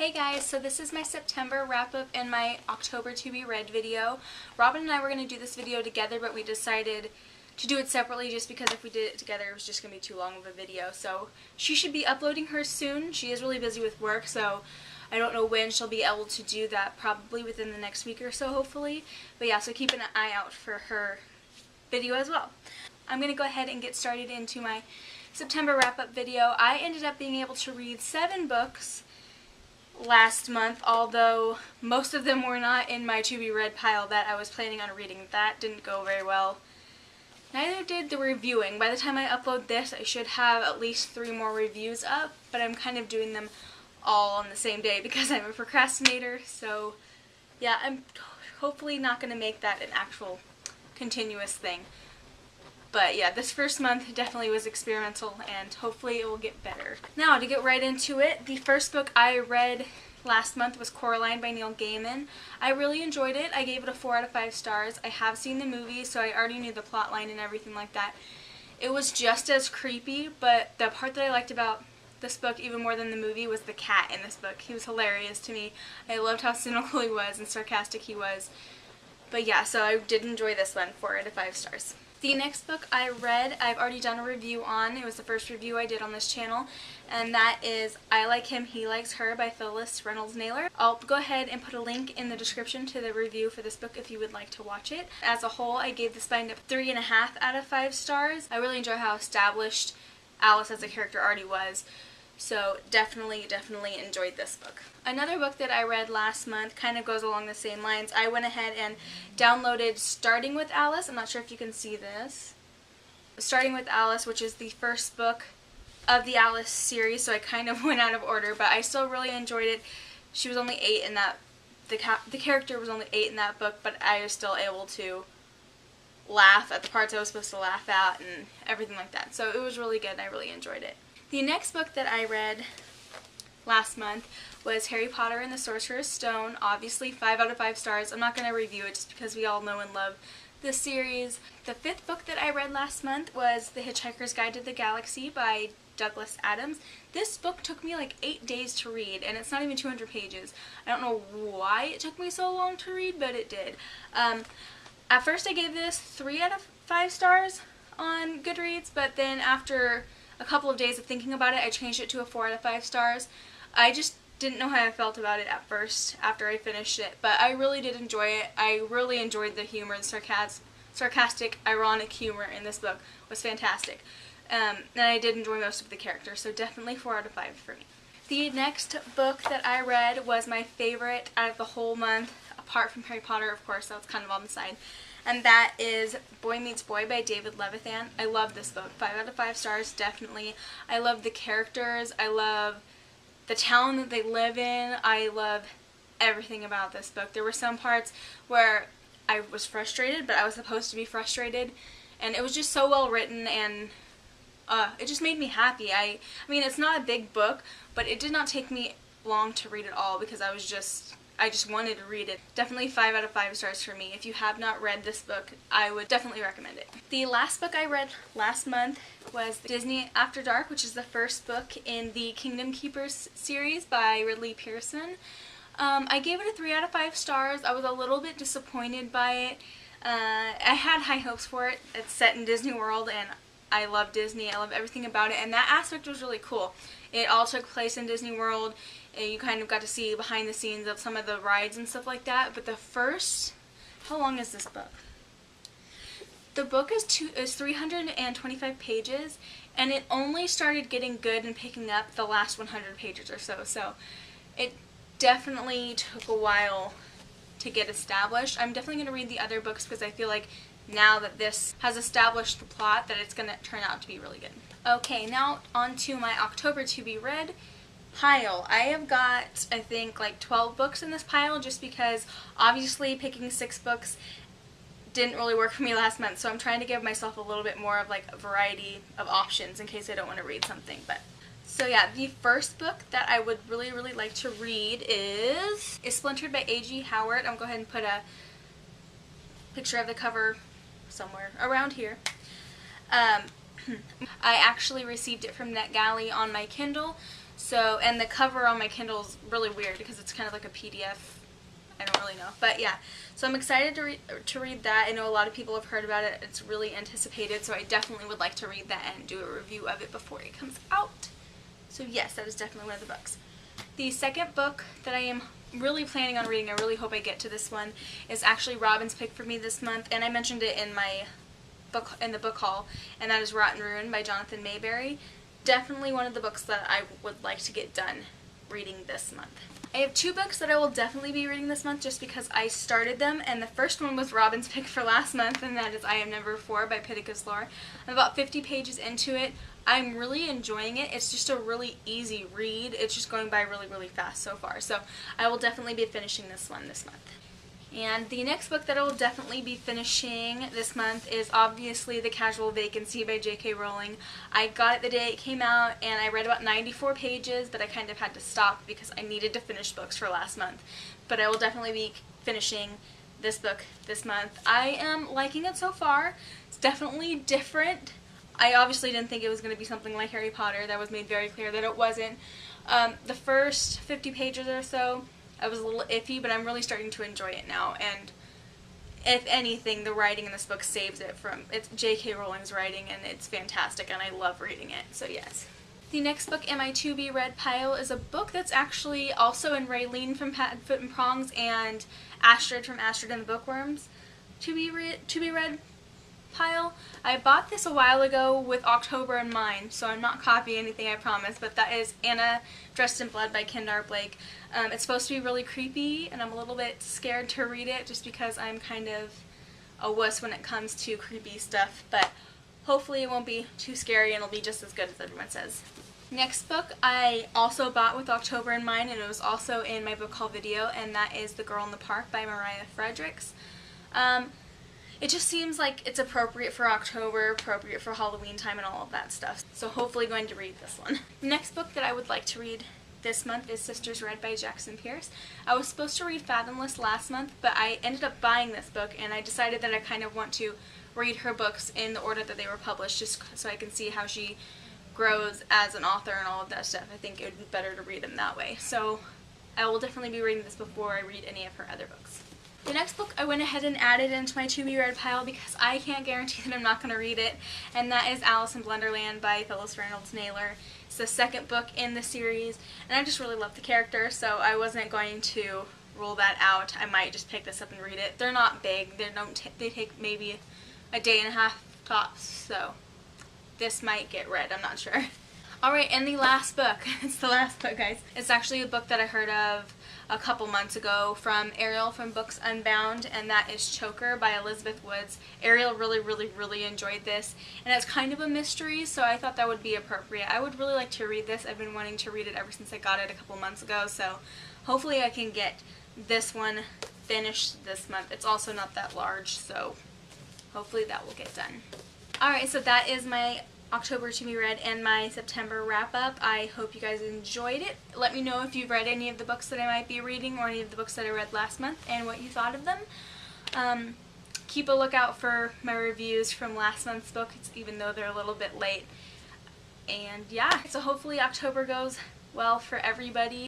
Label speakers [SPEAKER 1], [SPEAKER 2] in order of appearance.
[SPEAKER 1] Hey guys, so this is my September wrap-up and my October to be read video. Robin and I were going to do this video together, but we decided to do it separately just because if we did it together it was just going to be too long of a video. So she should be uploading hers soon. She is really busy with work, so I don't know when she'll be able to do that, probably within the next week or so hopefully. But yeah, so keep an eye out for her video as well. I'm going to go ahead and get started into my September wrap-up video. I ended up being able to read 7 books last month, although most of them were not in my to be read pile that I was planning on reading. That didn't go very well. Neither did the reviewing. By the time I upload this, I should have at least 3 more reviews up, but I'm kind of doing them all on the same day because I'm a procrastinator. So yeah, I'm hopefully not going to make that an actual continuous thing. But yeah, this first month definitely was experimental and hopefully it will get better. Now to get right into it, the first book I read last month was Coraline by Neil Gaiman. I really enjoyed it. I gave it a 4 out of 5 stars. I have seen the movie, so I already knew the plot line and everything like that. It was just as creepy, but the part that I liked about this book even more than the movie was the cat in this book. He was hilarious to me. I loved how cynical he was and sarcastic he was. But yeah, so I did enjoy this one, 4 out of 5 stars. The next book I read, I've already done a review on. It was the first review I did on this channel, and that is I Like Him, He Likes Her by Phyllis Reynolds-Naylor. I'll go ahead and put a link in the description to the review for this book if you would like to watch it. As a whole, I gave this bind up 3.5 out of 5 stars. I really enjoy how established Alice as a character already was. So definitely enjoyed this book. Another book that I read last month kind of goes along the same lines. I went ahead and downloaded Starting with Alice. I'm not sure if you can see this. Starting with Alice, which is the first book of the Alice series, so I kind of went out of order, but I still really enjoyed it. She was only 8 in that, the character was only 8 in that book, but I was still able to laugh at the parts I was supposed to laugh at and everything like that. So it was really good and I really enjoyed it. The next book that I read last month was Harry Potter and the Sorcerer's Stone. Obviously 5 out of 5 stars. I'm not going to review it just because we all know and love this series. The 5th book that I read last month was The Hitchhiker's Guide to the Galaxy by Douglas Adams. This book took me like 8 days to read, and it's not even 200 pages. I don't know why it took me so long to read, but it did. At first I gave this 3 out of 5 stars on Goodreads, but then after a couple of days of thinking about it, I changed it to a 4 out of 5 stars. I just didn't know how I felt about it at first after I finished it, but I really did enjoy it. I really enjoyed the humor, the sarcastic, ironic humor in this book was fantastic. And I did enjoy most of the characters, so definitely 4 out of 5 for me. The next book that I read was my favorite out of the whole month, apart from Harry Potter, of course, that was kind of on the side. And that is Boy Meets Boy by David Levithan. I love this book. 5 out of 5 stars, definitely. I love the characters. I love the town that they live in. I love everything about this book. There were some parts where I was frustrated, but I was supposed to be frustrated. And it was just so well written, and it just made me happy. I mean, it's not a big book, but it did not take me long to read it all because I just wanted to read it. Definitely 5 out of 5 stars for me. If you have not read this book, I would definitely recommend it. The last book I read last month was Disney After Dark, which is the first book in the Kingdom Keepers series by Ridley Pearson. I gave it a 3 out of 5 stars. I was a little bit disappointed by it. I had high hopes for it. It's set in Disney World, and I love Disney. I love everything about it, and that aspect was really cool. It all took place in Disney World, and you kind of got to see behind the scenes of some of the rides and stuff like that. But the first, how long is this book? The book is 325 pages, and it only started getting good and picking up the last 100 pages or so. So it definitely took a while to get established. I'm definitely going to read the other books because I feel like now that this has established the plot that it's going to turn out to be really good. Okay, now on to my October to be read pile. I have got, I think, like 12 books in this pile just because obviously picking 6 books didn't really work for me last month, so I'm trying to give myself a little bit more of like a variety of options in case I don't want to read something. But so yeah, the first book that I would really like to read is Splintered by A.G. Howard. I'm going to go ahead and put a picture of the cover somewhere around here. I actually received it from NetGalley on my Kindle, So, and the cover on my Kindle is really weird because it's kind of like a PDF. I don't really know, but yeah. So I'm excited to read that. I know a lot of people have heard about it. It's really anticipated, so I definitely would like to read that and do a review of it before it comes out. So yes, that is definitely one of the books. The second book that I am really planning on reading, I really hope I get to this one, is actually Robin's pick for me this month, and I mentioned it in my book in the book haul, and that is Rotten Ruin by Jonathan Mayberry. Definitely one of the books that I would like to get done reading this month. I have two books that I will definitely be reading this month just because I started them, and the first one was Robin's pick for last month, and that is I Am Number 4 by Pittacus Lore. I'm about 50 pages into it. I'm really enjoying it. It's just a really easy read. It's just going by really, really fast so far. So I will definitely be finishing this one this month. And the next book that I will definitely be finishing this month is obviously The Casual Vacancy by J.K. Rowling. I got it the day it came out, and I read about 94 pages, but I kind of had to stop because I needed to finish books for last month. But I will definitely be finishing this book this month. I am liking it so far. It's definitely different. I obviously didn't think it was going to be something like Harry Potter. That was made very clear that it wasn't. The first 50 pages or so, I was a little iffy, but I'm really starting to enjoy it now, and if anything, the writing in this book saves it from, it's J.K. Rowling's writing, and it's fantastic, and I love reading it, so yes. The next book in my to-be-read pile is a book that's actually also in Raylene from Patent, Foot and Prongs and Astrid from Astrid and the Bookworms to-be-read pile. I bought this a while ago with October in mind, so I'm not copying anything, I promise, but that is Anna Dressed in Blood by Kendar Blake. It's supposed to be really creepy, and I'm a little bit scared to read it just because I'm kind of a wuss when it comes to creepy stuff, but hopefully it won't be too scary and it'll be just as good as everyone says. Next book I also bought with October in mind, and it was also in my book haul video, and that is The Girl in the Park by Mariah Fredericks. It just seems like it's appropriate for October, appropriate for Halloween time and all of that stuff. So hopefully going to read this one. The next book that I would like to read this month is Sisters Red by Jackson Pierce. I was supposed to read Fathomless last month, but I ended up buying this book, and I decided that I kind of want to read her books in the order that they were published, just so I can see how she grows as an author and all of that stuff. I think it would be better to read them that way. So I will definitely be reading this before I read any of her other books. The next book I went ahead and added into my to-be-read pile because I can't guarantee that I'm not going to read it, and that is Alice in Blunderland by Phyllis Reynolds Naylor. It's the second book in the series, and I just really love the character, so I wasn't going to rule that out. I might just pick this up and read it. They're not big. They take maybe a day and a half tops, so this might get read. I'm not sure. Alright, and the last book. It's the last book, guys. It's actually a book that I heard of a couple months ago from Ariel from Books Unbound, and that is Choker by Elizabeth Woods. Ariel really enjoyed this, and it's kind of a mystery, so I thought that would be appropriate. I would really like to read this. I've been wanting to read it ever since I got it a couple months ago, so hopefully I can get this one finished this month. It's also not that large, so hopefully that will get done. Alright, so that is my October to be read and my September wrap up. I hope you guys enjoyed it. Let me know if you've read any of the books that I might be reading or any of the books that I read last month and what you thought of them. Keep a lookout for my reviews from last month's book, even though they're a little bit late. And yeah, so hopefully October goes well for everybody.